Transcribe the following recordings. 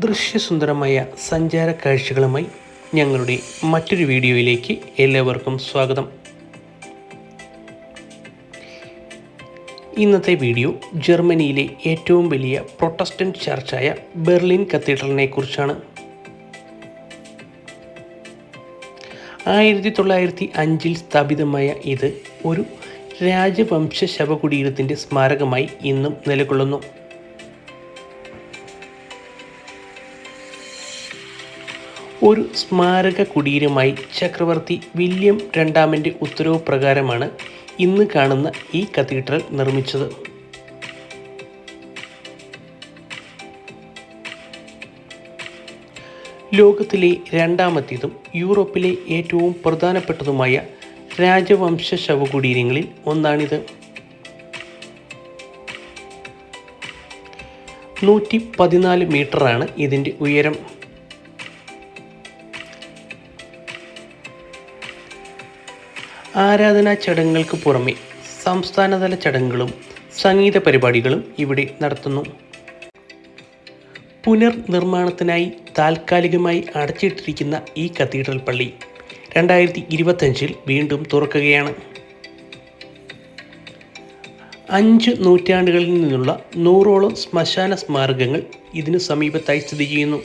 ദൃശ്യസുന്ദരമായ സഞ്ചാര കാഴ്ചകളുമായി ഞങ്ങളുടെ മറ്റൊരു വീഡിയോയിലേക്ക് എല്ലാവർക്കും സ്വാഗതം. ഇന്നത്തെ വീഡിയോ ജർമ്മനിയിലെ ഏറ്റവും വലിയ പ്രൊട്ടസ്റ്റന്റ് ചർച്ചായ ബെർലിൻ കത്തീഡ്രലിനെ കുറിച്ചാണ്. 1905 സ്ഥാപിതമായ ഇത് ഒരു രാജവംശ ശവകുടീരത്തിൻ്റെ സ്മാരകമായി ഇന്നും നിലകൊള്ളുന്നു. ഒരു സ്മാരക കുടീരമായി ചക്രവർത്തി വില്യം രണ്ടാമൻ്റെ ഉത്തരവ് പ്രകാരമാണ് ഇന്ന് കാണുന്ന ഈ കത്തീഡ്രൽ നിർമ്മിച്ചത്. ലോകത്തിലെ രണ്ടാമത്തേതും യൂറോപ്പിലെ ഏറ്റവും പ്രധാനപ്പെട്ടതുമായ രാജവംശ ശവകുടീരങ്ങളിൽ ഒന്നാണിത്. 114 മീറ്ററാണ് ഇതിൻ്റെ ഉയരം. ആരാധനാ ചടങ്ങുകൾക്ക് പുറമെ സംസ്ഥാനതല ചടങ്ങുകളും സംഗീത പരിപാടികളും ഇവിടെ നടത്തുന്നു. പുനർനിർമ്മാണത്തിനായി താൽക്കാലികമായി അടച്ചിട്ടിരിക്കുന്ന ഈ കത്തീഡ്രൽ പള്ളി 2025 വീണ്ടും തുറക്കുകയാണ്. 5 നൂറ്റാണ്ടുകളിൽ നിന്നുള്ള 100ഓളം ശ്മശാന സ്മാരകങ്ങൾ ഇതിനു സമീപത്തായി സ്ഥിതി ചെയ്യുന്നു.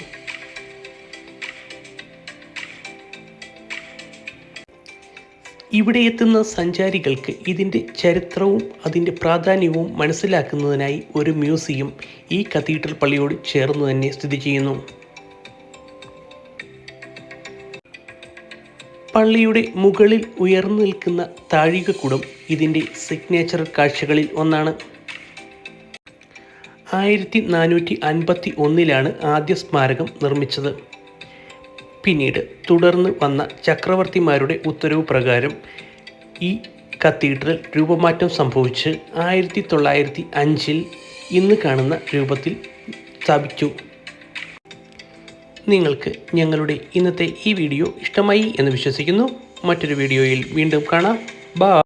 ഇവിടെ എത്തുന്ന സഞ്ചാരികൾക്ക് ഇതിൻ്റെ ചരിത്രവും അതിൻ്റെ പ്രാധാന്യവും മനസ്സിലാക്കുന്നതിനായി ഒരു മ്യൂസിയം ഈ കത്തീഡ്രൽ പള്ളിയോട് ചേർന്ന് തന്നെ സ്ഥിതി ചെയ്യുന്നു. പള്ളിയുടെ മുകളിൽ ഉയർന്നു നിൽക്കുന്ന താഴികക്കുടം ഇതിൻ്റെ സിഗ്നേച്ചർ കാഴ്ചകളിൽ ഒന്നാണ്. 1451 ആദ്യ സ്മാരകം നിർമ്മിച്ചത്. പിന്നീട് തുടർന്ന് വന്ന ചക്രവർത്തിമാരുടെ ഉത്തരവ് പ്രകാരം ഈ കത്തീഡ്രൽ രൂപമാറ്റം സംഭവിച്ച് 1905 ഇന്ന് കാണുന്ന രൂപത്തിൽ സ്ഥാപിച്ചു. നിങ്ങൾക്ക് ഞങ്ങളുടെ ഇന്നത്തെ ഈ വീഡിയോ ഇഷ്ടമായി എന്ന് വിശ്വസിക്കുന്നു. മറ്റൊരു വീഡിയോയിൽ വീണ്ടും കാണാം. ബൈ.